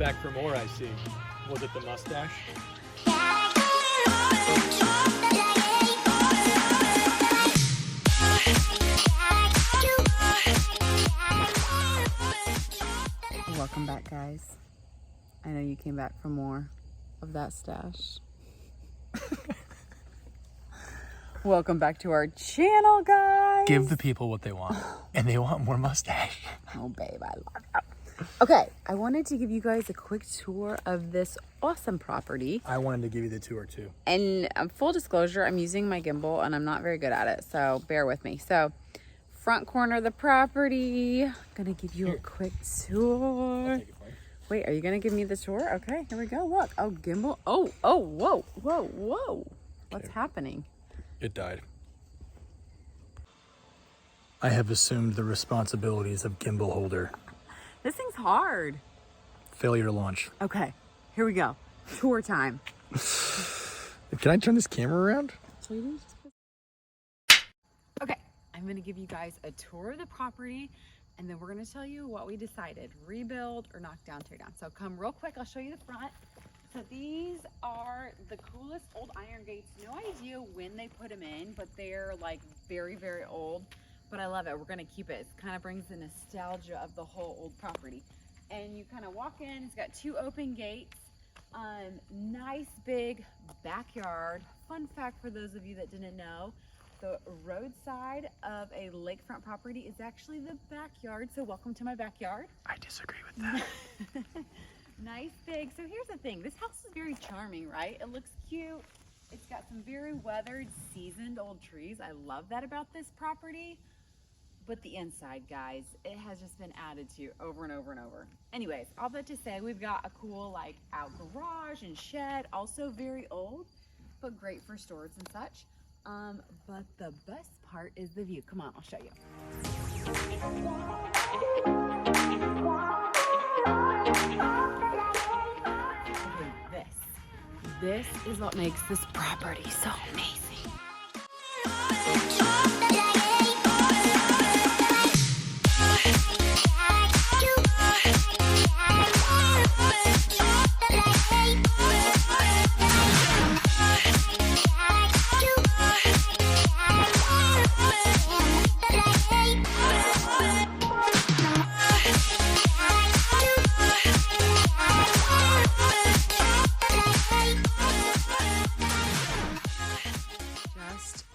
back for more, I see. Was it the mustache? Welcome back, guys. I know you came back for more of that stash. Welcome back to our channel, guys. Give the people what they want, and they want more mustache. Oh, babe, I love it. Okay, I wanted to give you guys a quick tour of this awesome property. I wanted to give you the tour too. And full disclosure, I'm using my gimbal and I'm not very good at it, so bear with me. So, front corner of the property. Gonna give you a quick tour. I'll take it for you. Wait, are you gonna give me the tour? Okay, here we go. Look, oh, gimbal. Oh, whoa. What's happening? It died. I have assumed the responsibilities of gimbal holder. This thing's hard. Failure to launch. Okay, here we go. Tour time. Can I turn this camera around? Okay, I'm gonna give you guys a tour of the property and then we're gonna tell you what we decided, rebuild or knock down, tear down. So come real quick, I'll show you the front. So these are the coolest old iron gates. No idea when they put them in, but they're like very, very old. But I love it. We're gonna keep it. It kind of brings the nostalgia of the whole old property. And you kind of walk in, it's got two open gates, nice big backyard. Fun fact for those of you that didn't know, the roadside of a lakefront property is actually the backyard. So welcome to my backyard. I disagree with that. Nice big. So here's the thing, this house is very charming, right? It looks cute. It's got some very weathered, seasoned old trees. I love that about this property. But the inside, guys, it has just been added to over and over and over. Anyways, all that to say, we've got a cool like out garage and shed, also very old, but great for storage and such. But the best part is the view. Come on, I'll show you. Okay, this is what makes this property so amazing.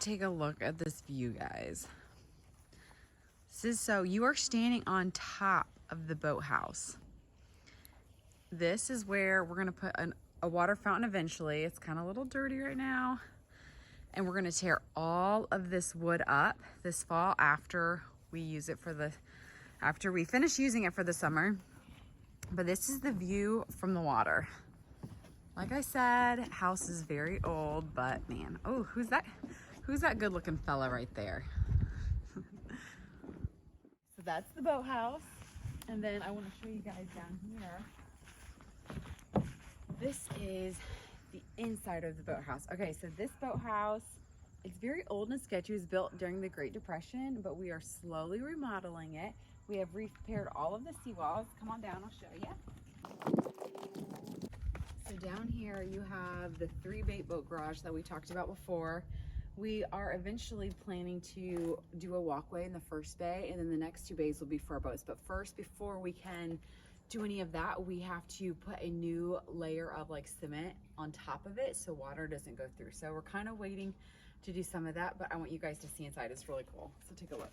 Take a look at this view, guys. So you are standing on top of the boathouse. This is where we're gonna put a water fountain eventually. It's kind of a little dirty right now. And we're gonna tear all of this wood up this fall after we use it after we finish using it for the summer. But this is the view from the water. Like I said, house is very old, but man, oh, who's that? Who's that good looking fella right there? So that's the boathouse. And then I want to show you guys down here. This is the inside of the boathouse. Okay, so this boathouse, it's very old and sketchy. It was built during the Great Depression, but we are slowly remodeling it. We have repaired all of the seawalls. Come on down, I'll show you. So down here you have the 3 bait boat garage that we talked about before. We are eventually planning to do a walkway in the first bay, and then the next 2 bays will be for our boats. But first, before we can do any of that, we have to put a new layer of like cement on top of it so water doesn't go through. So we're kind of waiting to do some of that, but I want you guys to see inside. It's really cool. So take a look.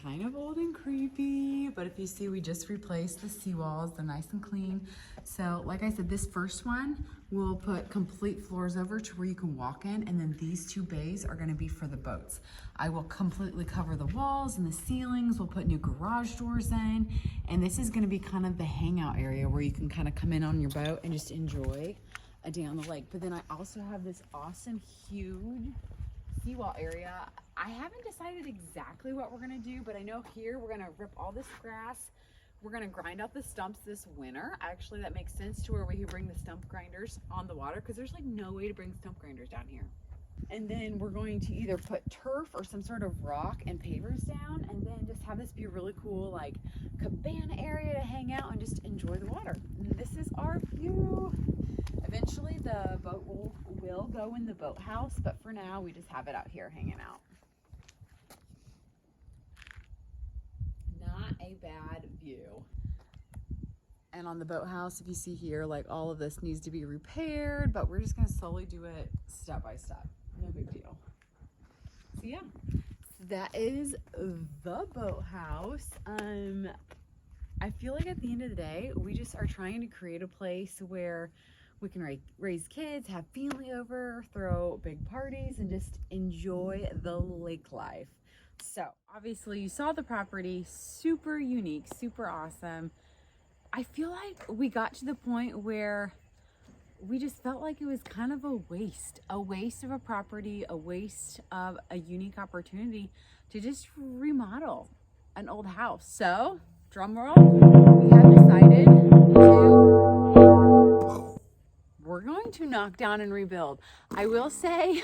Kind of old and creepy, but if you see, we just replaced the seawalls. They're nice and clean. So like I said, this first one we'll put complete floors over to where you can walk in, and then these 2 bays are going to be for the boats. I will completely cover the walls and the ceilings. We'll put new garage doors in, and this is going to be kind of the hangout area where you can kind of come in on your boat and just enjoy a day on the lake. But then I also have this awesome huge seawall area. I haven't decided exactly what we're gonna do, but I know here we're gonna rip all this grass. We're gonna grind out the stumps this winter. Actually, that makes sense to where we can bring the stump grinders on the water, because there's like no way to bring stump grinders down here. And then we're going to either put turf or some sort of rock and pavers down, and then just have this be a really cool like cabana area to hang out and just enjoy the water. And this is our view. Eventually the boat will go in the boathouse, but for now we just have it out here hanging out. Not a bad view. And on the boathouse, if you see here, like all of this needs to be repaired, but we're just gonna slowly do it step by step. No big deal. So yeah, that is the boathouse. I feel like at the end of the day, we just are trying to create a place where we can raise kids, have family over, throw big parties, and just enjoy the lake life. So obviously you saw the property, super unique, super awesome. I feel like we got to the point where we just felt like it was kind of a waste of a property, a waste of a unique opportunity to just remodel an old house. So, drum roll, we have decided we're going to knock down and rebuild. I will say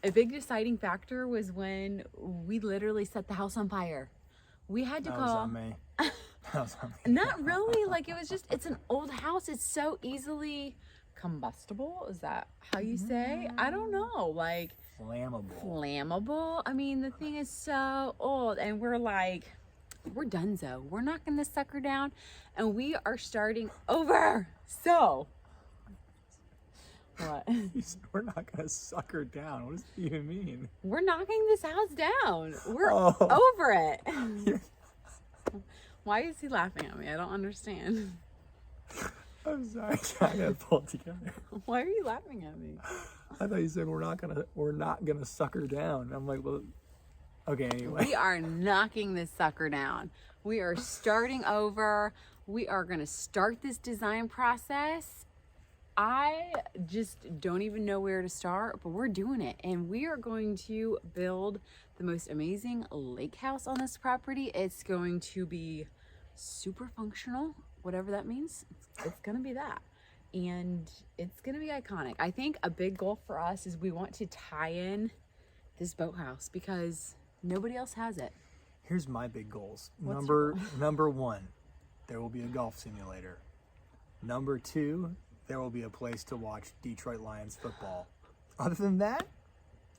a big deciding factor was when we literally set the house on fire. We had to That call. was on me. That was on me. Not really, like it was just, it's an old house. It's so easily combustible. Is that how you say? I don't know. Like flammable. I mean, the thing is so old, and we're like, we're donezo. We're knocking this sucker down, and we are starting over. So, what? You said we're not gonna suck her down. What does that even mean? We're knocking this house down. We're over it. Why is he laughing at me? I don't understand. I'm sorry, I gotta pull it together. Why are you laughing at me? I thought you said we're not gonna suck her down. I'm like, well, okay, anyway. We are knocking this sucker down. We are starting over. We are gonna start this design process. I just don't even know where to start, but we're doing it. And we are going to build the most amazing lake house on this property. It's going to be super functional, whatever that means. It's gonna be that. And it's gonna be iconic. I think a big goal for us is we want to tie in this boathouse because nobody else has it. Here's my big goals. What's Number one, there will be a golf simulator. Number two, there will be a place to watch Detroit Lions football. Other than that,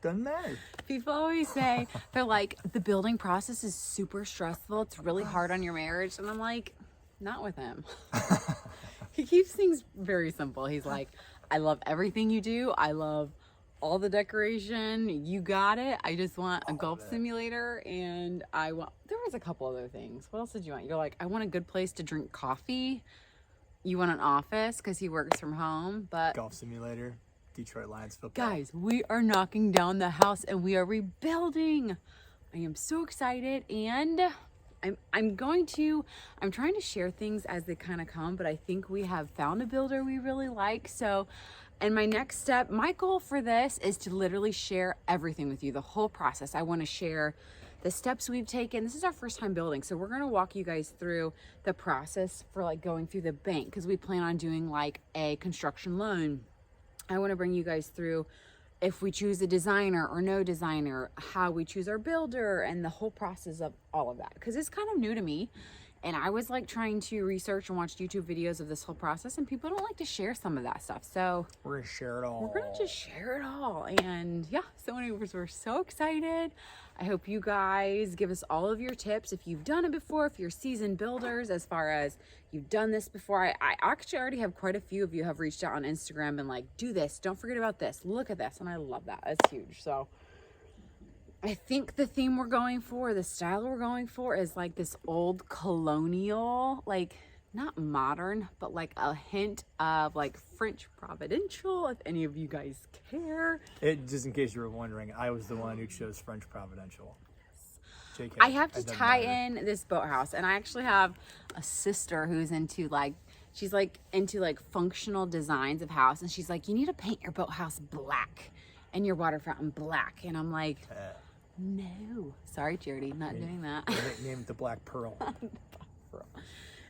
doesn't matter. People always say, they're like, the building process is super stressful. It's really hard on your marriage. And I'm like, not with him. He keeps things very simple. He's like, I love everything you do. I love all the decoration. You got it. I just want a golf simulator. And there was a couple other things. What else did you want? You're like, I want a good place to drink coffee. You want an office because he works from home, but Golf simulator, Detroit Lions football. guys, we are knocking down the house and we are rebuilding. I am so excited, and I'm trying to share things as they kind of come, but I think we have found a builder we really like. So, and my next step, my goal for this is to literally share everything with you, the whole process. I want to share the steps we've taken. This is our first time building, so we're gonna walk you guys through the process for like going through the bank, because we plan on doing like a construction loan. I want to bring you guys through if we choose a designer or no designer, how we choose our builder, and the whole process of all of that, because it's kind of new to me. And I was like trying to research and watch YouTube videos of this whole process, and people don't like to share some of that stuff. So we're gonna share it all. We're gonna just share it all. And yeah, so anyways, we're so excited. I hope you guys give us all of your tips if you've done it before, if you're seasoned builders, as far as you've done this before. I actually already have quite a few of you have reached out on Instagram and like, do this, don't forget about this, look at this. And I love that. It's huge. So I think the theme we're going for, the style we're going for, is like this old colonial, like not modern, but like a hint of like French Providential, if any of you guys care. Just in case you were wondering, I was the one who chose French Providential. JK, I have to tie in this boathouse, and I actually have a sister who's into like, she's like into like functional designs of house, and she's like, you need to paint your boathouse black and your water fountain black. And I'm like, no, sorry, Charity, not doing that. Name it the Black Pearl.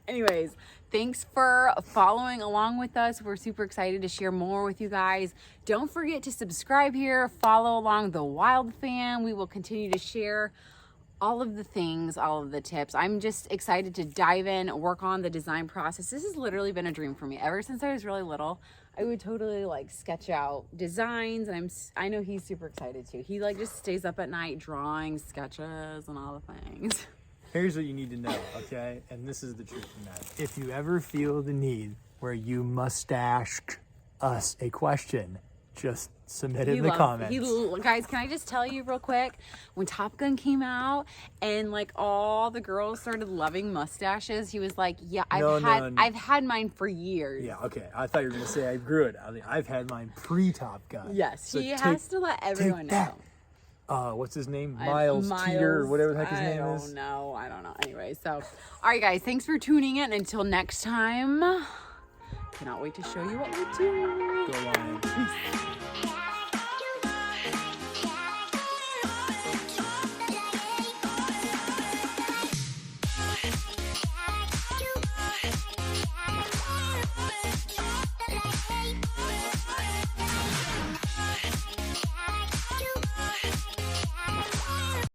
Anyways, thanks for following along with us. We're super excited to share more with you guys. Don't forget to subscribe here, follow along the Wild Fam. We will continue to share all of the things, all of the tips. I'm just excited to dive in, work on the design process. This has literally been a dream for me. Ever since I was really little, I would totally like sketch out designs, and I know he's super excited too. He like just stays up at night drawing sketches and all the things. Here's what you need to know, okay? And this is the truth of that. If you ever feel the need where you must ask us a question, just submit it in the comments. Guys, can I just tell you real quick? When Top Gun came out and like all the girls started loving mustaches, he was like, yeah, I've had mine for years. Yeah, okay. I thought you were going to say I grew it. I've had mine pre-Top Gun. Yes, so he has to let everyone know. What's his name? Miles Teeter, or whatever the heck his name is. I don't know. Anyway, so, all right, guys, thanks for tuning in. Until next time, cannot wait to show you what we do. Go Lions.